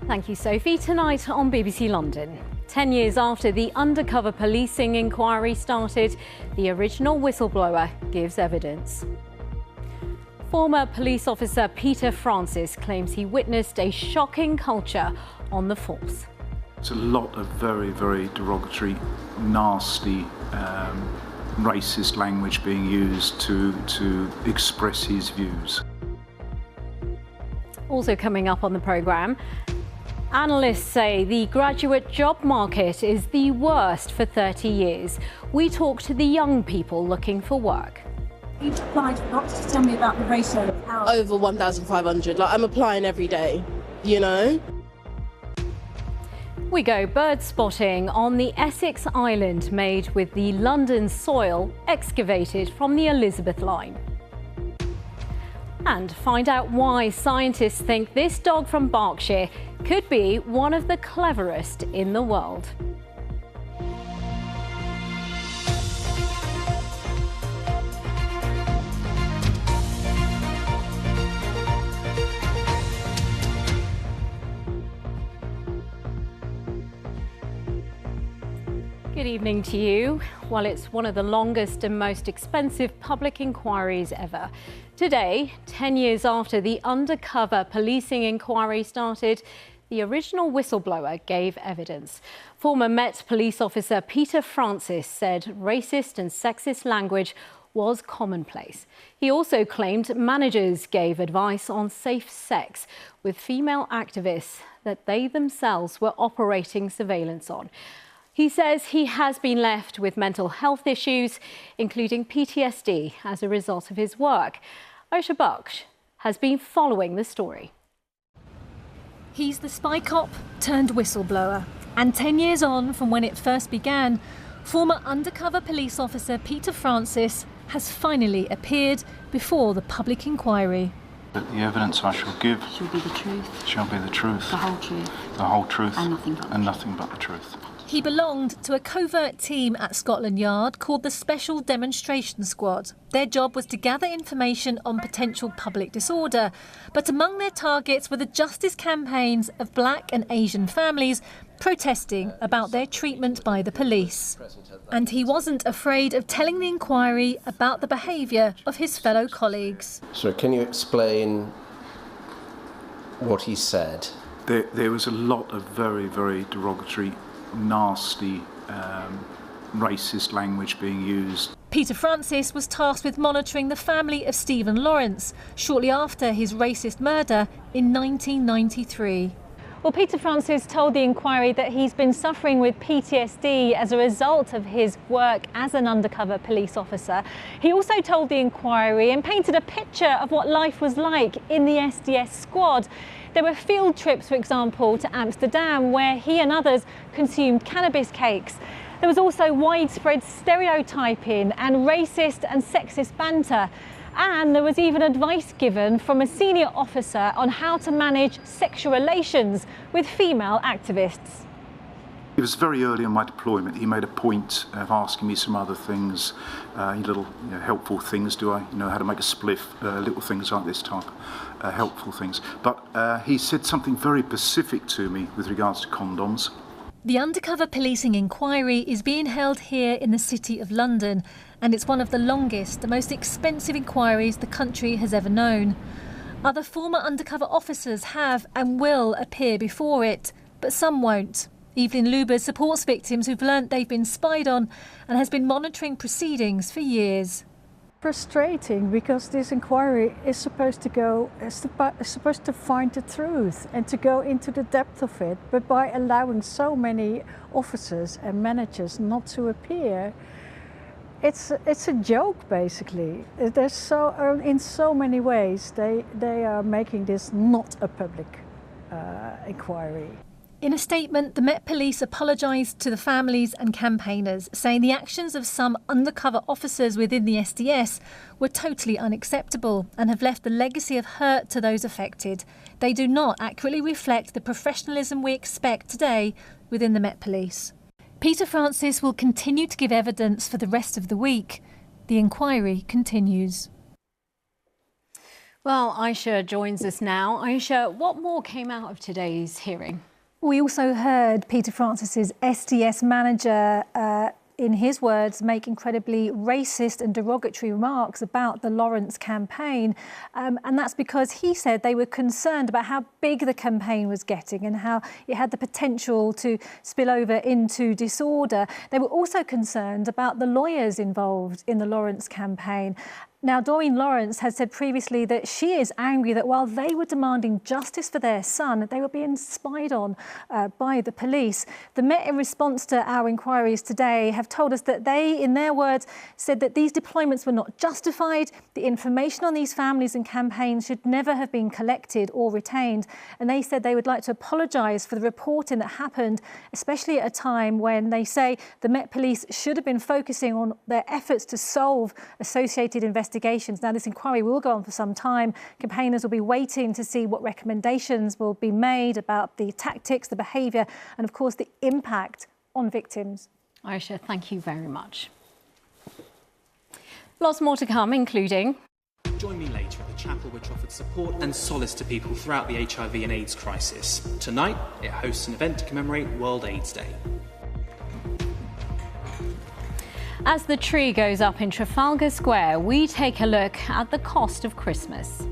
Thank you, Sophie. Tonight on BBC London. 10 years after the undercover policing inquiry started, the original whistleblower gives evidence. Former police officer Peter Francis claims he witnessed a shocking culture on the force. It's a lot of very, very derogatory, nasty, racist language being used to express his views. Also coming up on the programme, analysts say the graduate job market is the worst for 30 years. We talk to the young people looking for work. You've applied for lots. Just tell me about the ratio of how... Over 1,500. Like, I'm applying every day, you know? We go bird spotting on the Essex Island made with the London soil excavated from the Elizabeth line. And find out why scientists think this dog from Berkshire could be one of the cleverest in the world. Good evening to you. Well, it's one of the longest and most expensive public inquiries ever. Today, 10 years after the undercover policing inquiry started, the original whistleblower gave evidence. Former Met police officer Peter Francis said racist and sexist language was commonplace. He also claimed managers gave advice on safe sex with female activists that they themselves were operating surveillance on. He says he has been left with mental health issues, including PTSD, as a result of his work. Osha Baksh has been following the story. He's the spy cop turned whistleblower. And 10 years on from when it first began, former undercover police officer Peter Francis has finally appeared before the public inquiry. But the evidence I shall give Shall be the truth. shall be the truth, The whole truth. the whole truth, And nothing but the truth. He belonged to a covert team at Scotland Yard called the Special Demonstration Squad. Their job was to gather information on potential public disorder. But among their targets were the justice campaigns of black and Asian families protesting about their treatment by the police. And he wasn't afraid of telling the inquiry about the behaviour of his fellow colleagues. So can you explain what he said? There was a lot of very, very derogatory, nasty, racist language being used. Peter Francis was tasked with monitoring the family of Stephen Lawrence shortly after his racist murder in 1993. Well, Peter Francis told the inquiry that he's been suffering with PTSD as a result of his work as an undercover police officer. He also told the inquiry and painted a picture of what life was like in the SDS squad. There were field trips, for example, to Amsterdam, where he and others consumed cannabis cakes. There was also widespread stereotyping and racist and sexist banter. And there was even advice given from a senior officer on how to manage sexual relations with female activists. It was very early in my deployment. He made a point of asking me some other things, little helpful things. Do I know how to make a spliff? Little things like this type, helpful things. But he said something very specific to me with regards to condoms. The undercover policing inquiry is being held here in the City of London, and it's one of the longest, the most expensive inquiries the country has ever known. Other former undercover officers have and will appear before it, but some won't. Evelyn Lubers supports victims who've learnt they've been spied on and has been monitoring proceedings for years. Frustrating, because this inquiry is supposed to find the truth and to go into the depth of it, but by allowing so many officers and managers not to appear, it's a joke basically. There's in so many ways they are making this not a public inquiry. In a statement, the Met Police apologised to the families and campaigners, saying the actions of some undercover officers within the SDS were totally unacceptable and have left a legacy of hurt to those affected. They do not accurately reflect the professionalism we expect today within the Met Police. Peter Francis will continue to give evidence for the rest of the week. The inquiry continues. Well, Aisha joins us now. Aisha, what more came out of today's hearing? We also heard Peter Francis's SDS manager, in his words, make incredibly racist and derogatory remarks about the Lawrence campaign. And that's because he said they were concerned about how big the campaign was getting and how it had the potential to spill over into disorder. They were also concerned about the lawyers involved in the Lawrence campaign. Now, Doreen Lawrence has said previously that she is angry that while they were demanding justice for their son, they were being spied on by the police. The Met, in response to our inquiries today, have told us that they, in their words, said that these deployments were not justified. The information on these families and campaigns should never have been collected or retained. And they said they would like to apologise for the reporting that happened, especially at a time when they say the Met Police should have been focusing on their efforts to solve associated investigations. Now, this inquiry will go on for some time. Campaigners will be waiting to see what recommendations will be made about the tactics, the behaviour and, of course, the impact on victims. Aisha, thank you very much. Lots more to come, including... Join me later at the chapel, which offered support and solace to people throughout the HIV and AIDS crisis. Tonight, it hosts an event to commemorate World AIDS Day. As the tree goes up in Trafalgar Square, we take a look at the cost of Christmas.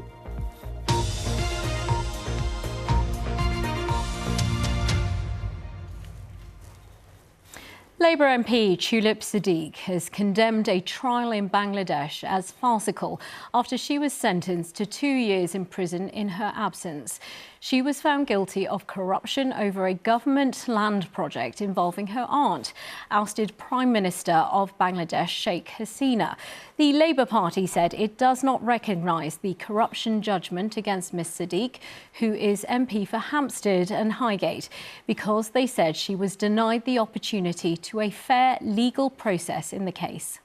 Labour MP Tulip Siddique has condemned a trial in Bangladesh as farcical after she was sentenced to 2 years in prison in her absence. She was found guilty of corruption over a government land project involving her aunt, ousted Prime Minister of Bangladesh Sheikh Hasina. The Labour Party said it does not recognise the corruption judgment against Ms Siddique, who is MP for Hampstead and Highgate, because they said she was denied the opportunity to a fair legal process in the case.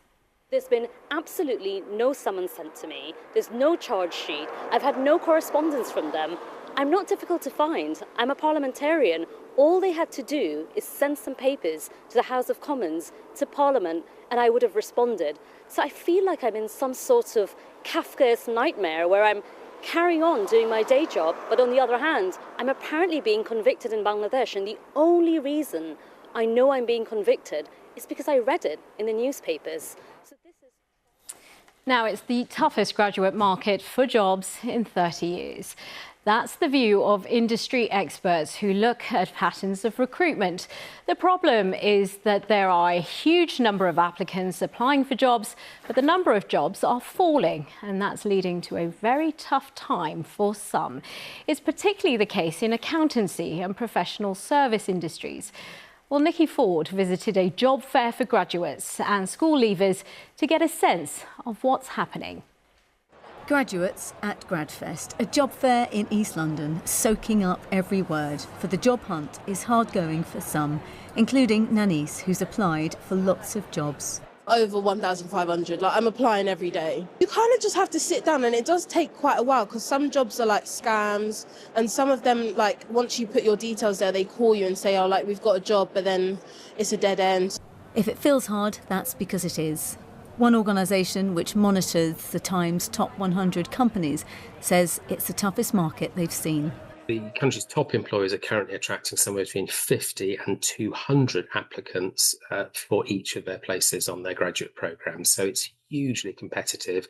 There's been absolutely no summons sent to me. There's no charge sheet. I've had no correspondence from them. I'm not difficult to find. I'm a parliamentarian. All they had to do is send some papers to the House of Commons, to Parliament, and I would have responded. So I feel like I'm in some sort of Kafkaesque nightmare where I'm carrying on doing my day job, but on the other hand, I'm apparently being convicted in Bangladesh, and the only reason I know I'm being convicted is because I read it in the newspapers. So this is... Now, it's the toughest graduate market for jobs in 30 years. That's the view of industry experts who look at patterns of recruitment. The problem is that there are a huge number of applicants applying for jobs, but the number of jobs are falling, and that's leading to a very tough time for some. It's particularly the case in accountancy and professional service industries. Well, Nikki Ford visited a job fair for graduates and school leavers to get a sense of what's happening. Graduates at Gradfest, a job fair in East London, soaking up every word. For the job hunt is hard going for some, including Nanis, who's applied for lots of jobs. Over 1,500, I'm applying every day. You kind of just have to sit down, and it does take quite a while because some jobs are like scams, and some of them, like once you put your details there, they call you and say, oh, like we've got a job, but then it's a dead end. If it feels hard, that's because it is. One organisation which monitors the Times top 100 companies says it's the toughest market they've seen. The country's top employers are currently attracting somewhere between 50 and 200 applicants for each of their places on their graduate programmes, so it's hugely competitive.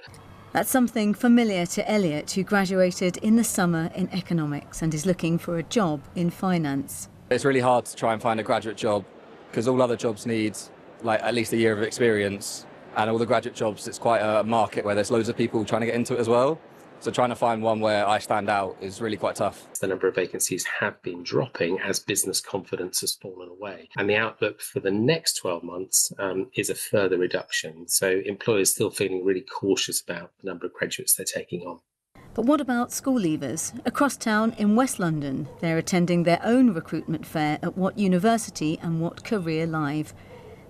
That's something familiar to Elliot, who graduated in the summer in economics and is looking for a job in finance. It's really hard to try and find a graduate job because all other jobs need like at least a year of experience. And all the graduate jobs, it's quite a market where there's loads of people trying to get into it as well. So trying to find one where I stand out is really quite tough. The number of vacancies have been dropping as business confidence has fallen away. And the outlook for the next 12 months is a further reduction. So employers still feeling really cautious about the number of graduates they're taking on. But what about school leavers? Across town in West London, they're attending their own recruitment fair at What University and What Career Live.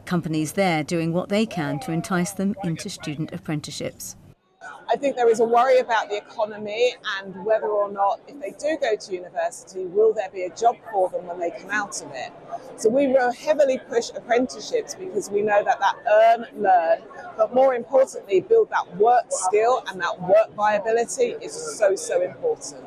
Companies there doing what they can to entice them into student apprenticeships. I think there is a worry about the economy and whether or not, if they do go to university, will there be a job for them when they come out of it? So we will heavily push apprenticeships because we know that earn, learn, but more importantly, build that work skill and that work viability is so important.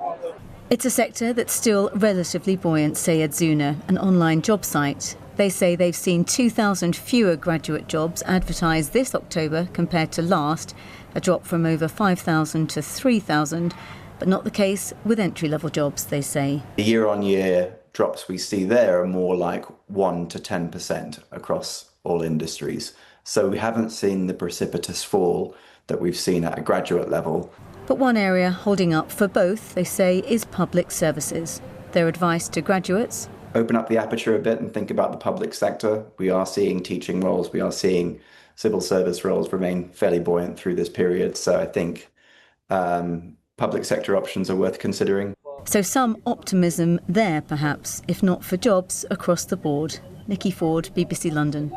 It's a sector that's still relatively buoyant, say Edzuna, an online job site. They say they've seen 2,000 fewer graduate jobs advertised this October compared to last, a drop from over 5,000 to 3,000, but not the case with entry-level jobs, they say. The year-on-year drops we see there are more like 1 to 10% across all industries. So we haven't seen the precipitous fall that we've seen at a graduate level. But one area holding up for both, they say, is public services. Their advice to graduates: open up the aperture a bit and think about the public sector. We are seeing teaching roles, we are seeing civil service roles remain fairly buoyant through this period. So I think public sector options are worth considering. So some optimism there, perhaps, if not for jobs across the board. Nikki Ford, BBC London.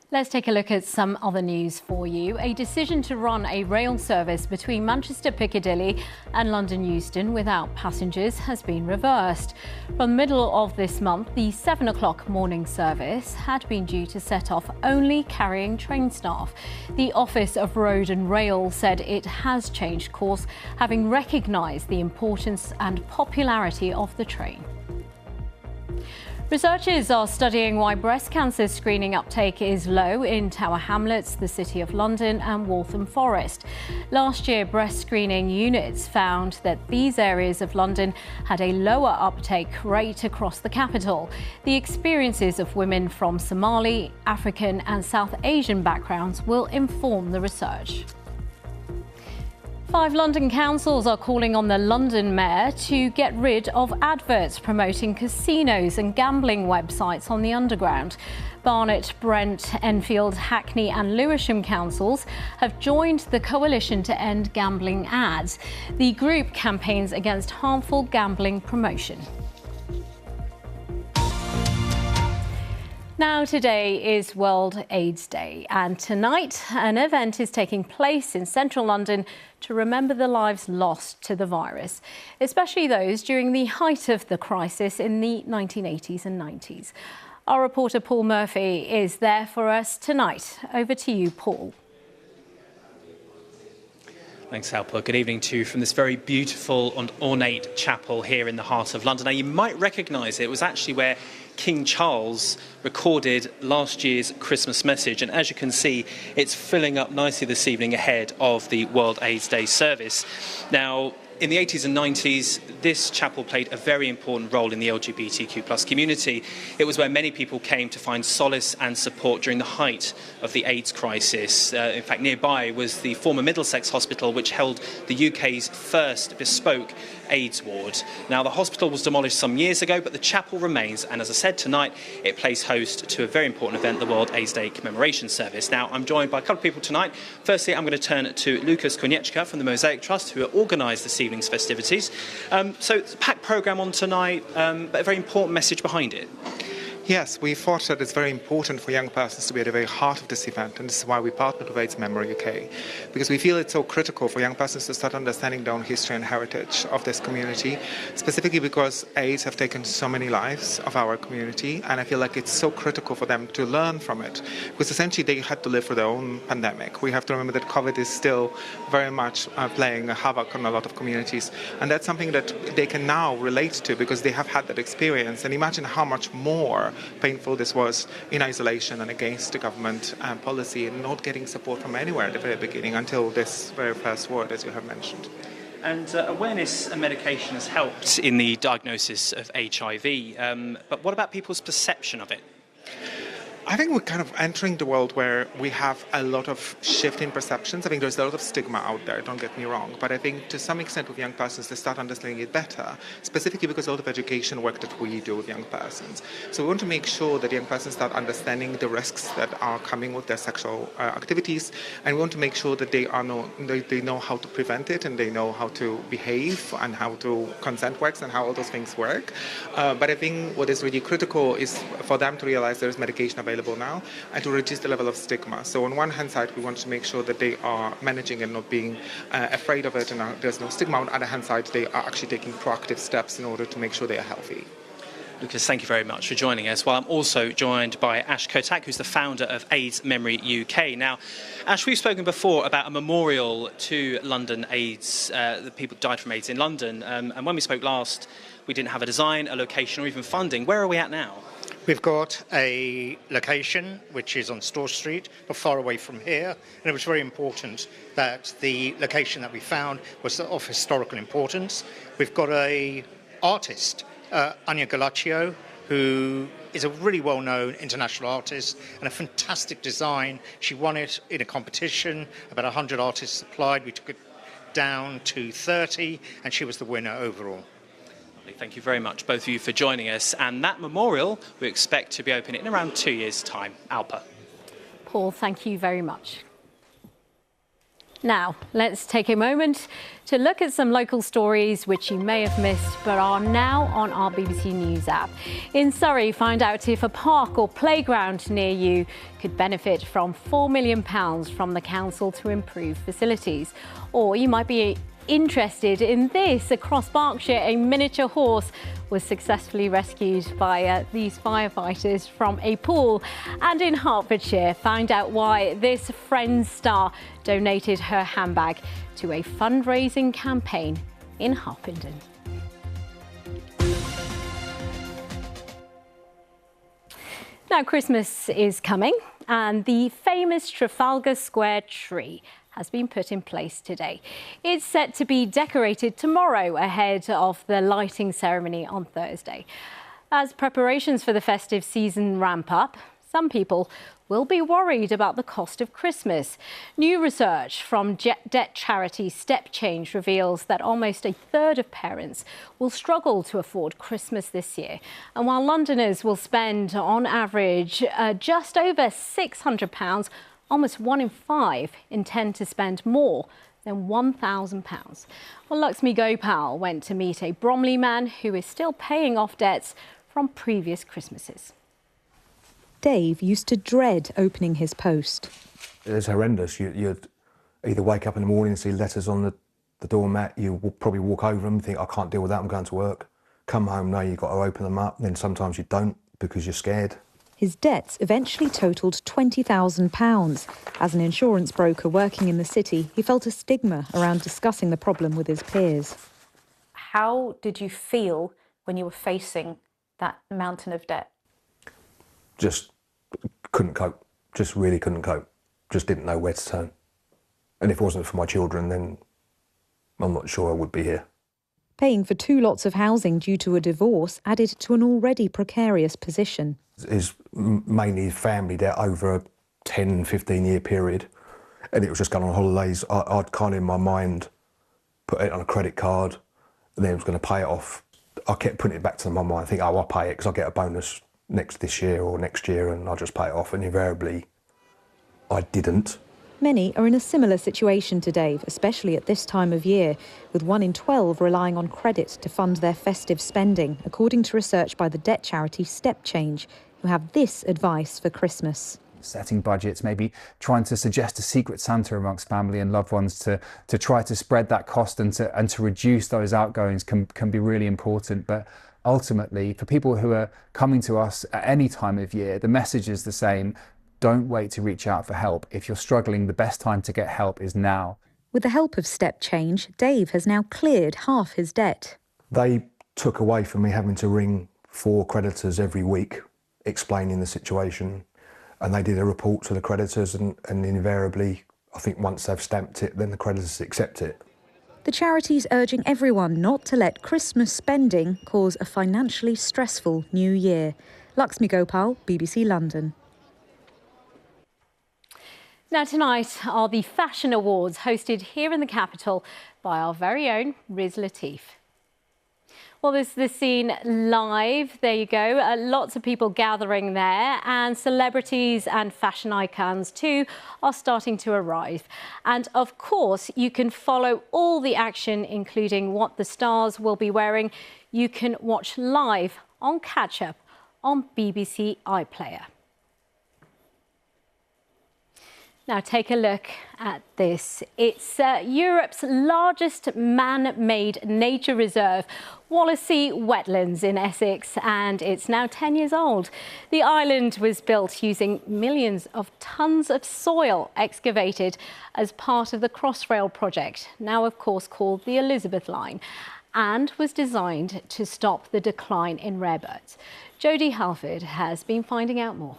Let's take a look at some other news for you. A decision to run a rail service between Manchester Piccadilly and London Euston without passengers has been reversed. From the middle of this month, the 7 o'clock morning service had been due to set off only carrying train staff. The Office of Road and Rail said it has changed course, having recognised the importance and popularity of the train. Researchers are studying why breast cancer screening uptake is low in Tower Hamlets, the City of London and Waltham Forest. Last year, breast screening units found that these areas of London had a lower uptake rate across the capital. The experiences of women from Somali, African and South Asian backgrounds will inform the research. 5 London councils are calling on the London Mayor to get rid of adverts promoting casinos and gambling websites on the Underground. Barnet, Brent, Enfield, Hackney and Lewisham councils have joined the coalition to end gambling ads. The group campaigns against harmful gambling promotion. Now, today is World AIDS Day, and tonight an event is taking place in central London to remember the lives lost to the virus, especially those during the height of the crisis in the 1980s and 90s. Our reporter Paul Murphy is there for us tonight. Over to you, Paul. Thanks, Alpa. Good evening to you from this very beautiful and ornate chapel here in the heart of London. Now, you might recognise it. It was actually where King Charles recorded last year's Christmas message, and as you can see, it's filling up nicely this evening ahead of the World AIDS Day service. Now, in the 80s and 90s, this chapel played a very important role in the LGBTQ+ community. It was where many people came to find solace and support during the height of the AIDS crisis. In fact, nearby was the former Middlesex Hospital, which held the UK's first bespoke AIDS ward. Now, the hospital was demolished some years ago, but the chapel remains, and as I said, tonight it plays host to a very important event, the World AIDS Day commemoration service. Now, I'm joined by a couple of people tonight. Firstly, I'm going to turn to Lucas Konieczka from the Mosaic Trust, who organised this evening's festivities. So it's a packed programme on tonight, but a very important message behind it. Yes, we thought that it's very important for young persons to be at the very heart of this event, and this is why we partnered with AIDS Memory UK, because we feel it's so critical for young persons to start understanding their own history and heritage of this community, specifically because AIDS have taken so many lives of our community, and I feel like it's so critical for them to learn from it, because essentially they had to live through their own pandemic. We have to remember that COVID is still very much playing havoc on a lot of communities, and that's something that they can now relate to because they have had that experience, and imagine how much more painful this was in isolation and against the government policy and not getting support from anywhere at the very beginning until this very first word, as you have mentioned. And awareness and medication has helped in the diagnosis of HIV, but what about people's perception of it? I think we're kind of entering the world where we have a lot of shift in perceptions. I think there's a lot of stigma out there, don't get me wrong, but I think to some extent with young persons they start understanding it better, specifically because of a lot of education work that we do with young persons. So we want to make sure that young persons start understanding the risks that are coming with their sexual activities, and we want to make sure that they know how to prevent it, and they know how to behave and how to consent works and how all those things work. But I think what is really critical is for them to realize there is medication available available now, and to reduce the level of stigma. So on one hand side, we want to make sure that they are managing and not being afraid of it, and there's no stigma. On the other hand side, they are actually taking proactive steps in order to make sure they are healthy. Lucas, thank you very much for joining us. Well, I'm also joined by Ash Kotak, who's the founder of AIDS Memory UK. Now, Ash, we've spoken before about a memorial to London AIDS, the people who died from AIDS in London. And when we spoke last, we didn't have a design, a location, or even funding. Where are we at now? We've got a location which is on Store Street, not far away from here, and it was very important that the location that we found was of historical importance. We've got an artist, Anya Galaccio, who is a really well-known international artist and a fantastic design. She won it in a competition. About 100 artists applied. We took it down to 30, and she was the winner overall. Thank you very much, both of you, for joining us. And that memorial we expect to be open in around 2 years' time. Alpa. Paul, thank you very much. Now, let's take a moment to look at some local stories which you may have missed but are now on our BBC News app. In Surrey, find out if a park or playground near you could benefit from £4 million from the council to improve facilities. Or you might be interested in this. Across Berkshire, a miniature horse was successfully rescued by these firefighters from a pool. And in Hertfordshire, find out why this Friends star donated her handbag to a fundraising campaign in Harpenden. Now, Christmas is coming, and the famous Trafalgar Square tree has been put in place today. It's set to be decorated tomorrow ahead of the lighting ceremony on Thursday. As preparations for the festive season ramp up, some people will be worried about the cost of Christmas. New research from debt charity Step Change reveals that almost a third of parents will struggle to afford Christmas this year. And while Londoners will spend on average just over £600, almost 1 in 5 intend to spend more than £1,000. Well, Lakshmi Gopal went to meet a Bromley man who is still paying off debts from previous Christmases. Dave used to dread opening his post. It's horrendous. You'd either wake up in the morning and see letters on the doormat, you will probably walk over them and think, I can't deal with that, I'm going to work. Come home, know you've got to open them up. Then sometimes you don't because you're scared. His debts eventually totalled £20,000. As an insurance broker working in the city, he felt a stigma around discussing the problem with his peers. How did you feel when you were facing that mountain of debt? Just couldn't cope, just really couldn't cope, just didn't know where to turn. And if it wasn't for my children, then I'm not sure I would be here. Paying for 2 lots of housing due to a divorce added to an already precarious position. It's mainly family debt over a 10, 15-year period, and it was just going on holidays. I'd kind of in my mind put it on a credit card, and then I was going to pay it off. I kept putting it back to my mind, I think, oh, I'll pay it because I'll get a bonus this year or next year, and I'll just pay it off, and invariably I didn't. Many are in a similar situation to Dave, especially at this time of year, with 1 in 12 relying on credit to fund their festive spending, according to research by the debt charity Step Change, who have this advice for Christmas. Setting budgets, maybe trying to suggest a secret Santa amongst family and loved ones to try to spread that cost and to reduce those outgoings can be really important. But ultimately, for people who are coming to us at any time of year, the message is the same. Don't wait to reach out for help. If you're struggling, the best time to get help is now. With the help of Step Change, Dave has now cleared half his debt. They took away from me having to ring 4 creditors every week, explaining the situation. And they did a report to the creditors, and invariably, I think once they've stamped it, then the creditors accept it. The charity's urging everyone not to let Christmas spending cause a financially stressful new year. Lakshmi Gopal, BBC London. Now, tonight are the Fashion Awards, hosted here in the capital by our very own Riz Latif. Well, this is the scene live. There you go. Lots of people gathering there, and celebrities and fashion icons too are starting to arrive. And of course, you can follow all the action, including what the stars will be wearing. You can watch live on Catch Up on BBC iPlayer. Now take a look at this. It's Europe's largest man-made nature reserve, Wallasea Wetlands in Essex, and it's now 10 years old. The island was built using millions of tons of soil excavated as part of the Crossrail project, now of course called the Elizabeth Line, and was designed to stop the decline in rare birds. Jodie Halford has been finding out more.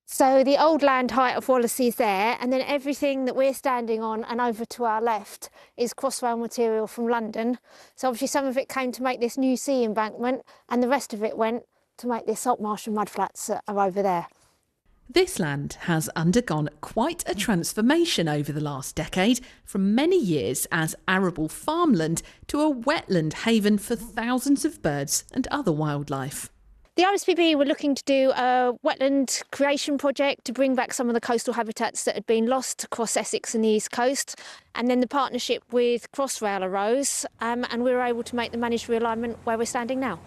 So the old land height of Wallasea is there, and then everything that we're standing on and over to our left is Crossrail material from London. So obviously some of it came to make this new sea embankment, and the rest of it went to make the salt marsh and mudflats that are over there. This land has undergone quite a transformation over the last decade, from many years as arable farmland to a wetland haven for thousands of birds and other wildlife. The RSPB were looking to do a wetland creation project to bring back some of the coastal habitats that had been lost across Essex and the East Coast. And then the partnership with Crossrail arose, and we were able to make the managed realignment where we're standing now.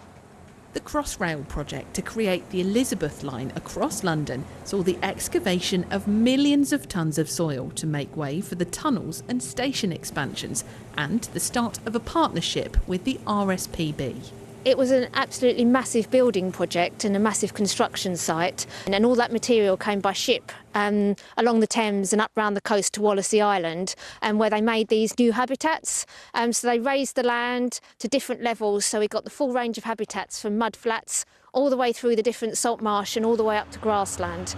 The Crossrail project to create the Elizabeth Line across London saw the excavation of millions of tonnes of soil to make way for the tunnels and station expansions, and the start of a partnership with the RSPB. It was an absolutely massive building project and a massive construction site, and all that material came by ship along the Thames and up round the coast to Wallasea Island, where they made these new habitats. So they raised the land to different levels, so we got the full range of habitats from mudflats all the way through the different salt marsh and all the way up to grassland.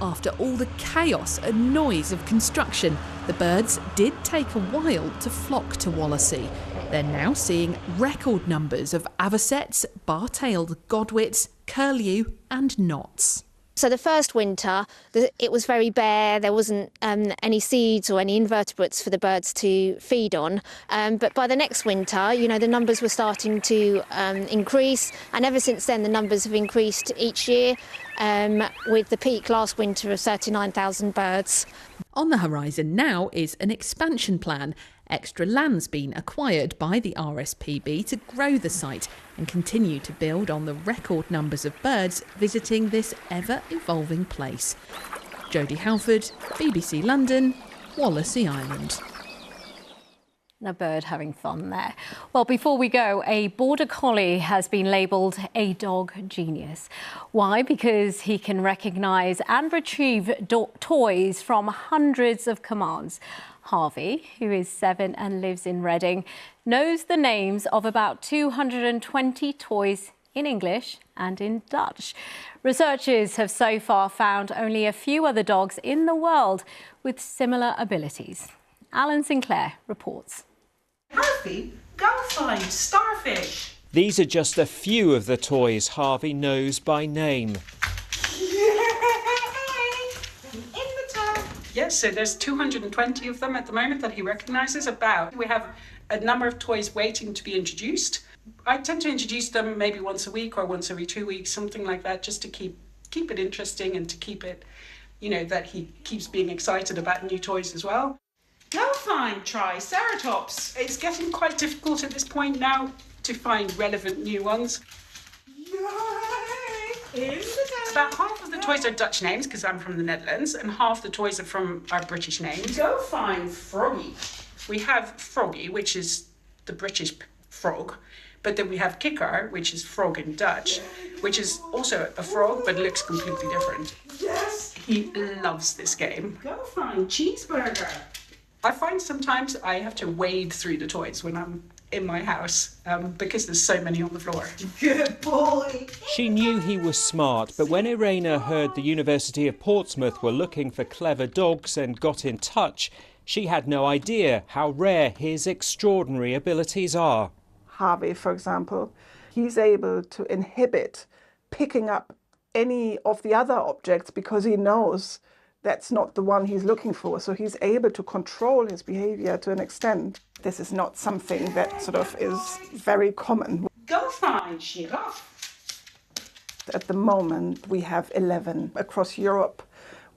After all the chaos and noise of construction, the birds did take a while to flock to Wallasea. They're now seeing record numbers of avocets, bar-tailed godwits, curlew and knots. So the first winter, it was very bare. There wasn't any seeds or any invertebrates for the birds to feed on. But by the next winter, you know, the numbers were starting to increase. And ever since then, the numbers have increased each year, with the peak last winter of 39,000 birds. On the horizon now is an expansion plan. Extra land's been acquired by the RSPB to grow the site and continue to build on the record numbers of birds visiting this ever-evolving place. Jodie Halford, BBC London, Wallasea Island. A bird having fun there. Well, before we go, a border collie has been labelled a dog genius. Why? Because he can recognise and retrieve toys from hundreds of commands. Harvey, who is 7 and lives in Reading, knows the names of about 220 toys in English and in Dutch. Researchers have so far found only a few other dogs in the world with similar abilities. Alan Sinclair reports. Harvey, go find starfish. These are just a few of the toys Harvey knows by name. Yes, so there's 220 of them at the moment that he recognises about. We have a number of toys waiting to be introduced. I tend to introduce them maybe once a week or once every 2 weeks, something like that, just to keep it interesting and to keep it, you know, that he keeps being excited about new toys as well. Go find Triceratops. It's getting quite difficult at this point now to find relevant new ones. About half of the toys are Dutch names, because I'm from the Netherlands, and half the toys are from our British names. Go find Froggy. We have Froggy, which is the British frog, but then we have Kikker, which is frog in Dutch, which is also a frog, but looks completely different. Yes! He loves this game. Go find Cheeseburger. I find sometimes I have to wade through the toys when I'm in my house because there's so many on the floor. Good boy! She knew he was smart, but when Irena heard the University of Portsmouth were looking for clever dogs and got in touch, she had no idea how rare his extraordinary abilities are. Harvey, for example, he's able to inhibit picking up any of the other objects because he knows that's not the one he's looking for. So he's able to control his behavior to an extent. This is not something that sort of is very common. Go find Giraffe. At the moment, we have 11 across Europe.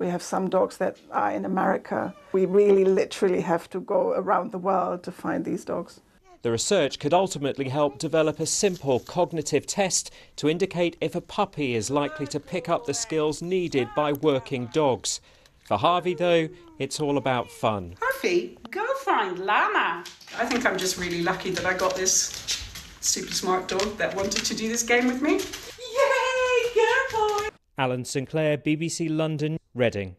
We have some dogs that are in America. We really literally have to go around the world to find these dogs. The research could ultimately help develop a simple cognitive test to indicate if a puppy is likely to pick up the skills needed by working dogs. For Harvey, though, it's all about fun. Harvey, go find Llama. I think I'm just really lucky that I got this super smart dog that wanted to do this game with me. Yay, good boy! Alan Sinclair, BBC London, Reading.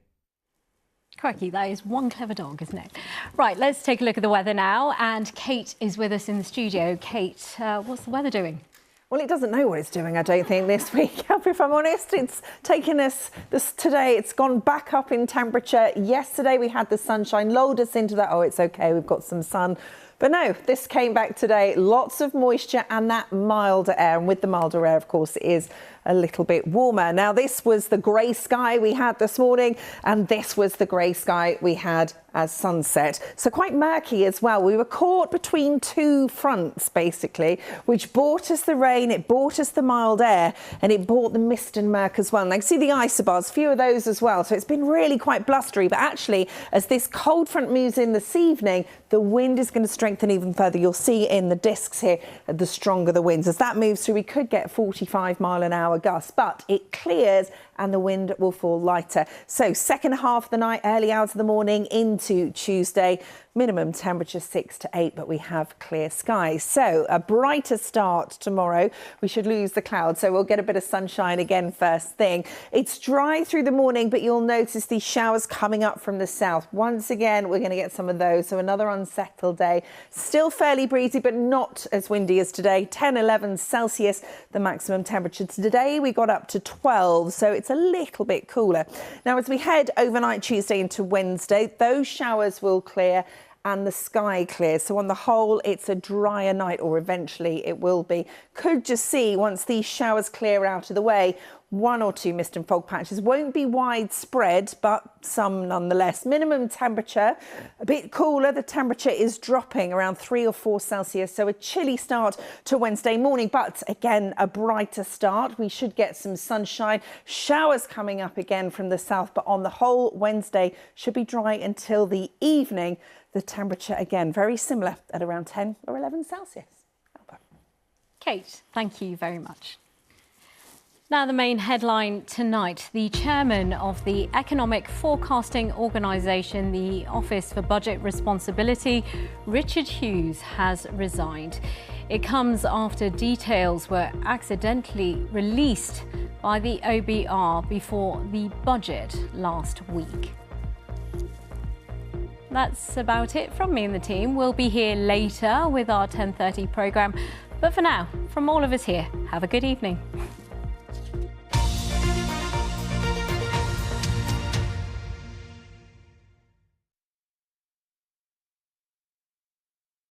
Crikey, that is one clever dog, isn't it? Right, let's take a look at the weather now. And Kate is with us in the studio. Kate, what's the weather doing? Well, it doesn't know what it's doing, I don't think, this week. If I'm honest, it's taken us today. It's gone back up in temperature. Yesterday we had the sunshine, lulled us into that. Oh, it's OK, we've got some sun. But no, this came back today. Lots of moisture and that milder air. And with the milder air, of course, it is a little bit warmer. Now, this was the grey sky we had this morning, and this was the grey sky we had as sunset. So quite murky as well. We were caught between two fronts, basically, which brought us the rain, it brought us the mild air, and it brought the mist and murk as well. And I can see the isobars, few of those as well. So it's been really quite blustery. But actually, as this cold front moves in this evening, the wind is going to strengthen even further. You'll see in the discs here, the stronger the winds. As that moves through, we could get 45-mile-an-hour gusts, but it clears and the wind will fall lighter. So second half of the night, early hours of the morning into Tuesday, minimum temperature 6 to 8, but we have clear skies. So a brighter start tomorrow. We should lose the clouds, so we'll get a bit of sunshine again first thing. It's dry through the morning, but you'll notice these showers coming up from the south. Once again, we're going to get some of those. So another unsettled day. Still fairly breezy, but not as windy as today. 10, 11 Celsius, the maximum temperature. Today we got up to 12, so it's a little bit cooler. Now, as we head overnight Tuesday into Wednesday, those showers will clear and the sky clears. So on the whole, it's a drier night, or eventually it will be. Could just see, once these showers clear out of the way, one or two mist and fog patches. Won't be widespread, but some nonetheless. Minimum temperature, a bit cooler. The temperature is dropping around 3 or 4 Celsius. So a chilly start to Wednesday morning, but again, a brighter start. We should get some sunshine. Showers coming up again from the south, but on the whole, Wednesday should be dry until the evening. The temperature, again, very similar at around 10 or 11 Celsius. Kate, thank you very much. Now, the main headline tonight. The chairman of the Economic Forecasting Organisation, the Office for Budget Responsibility, Richard Hughes, has resigned. It comes after details were accidentally released by the OBR before the budget last week. That's about it from me and the team. We'll be here later with our 10:30 programme. But for now, from all of us here, have a good evening.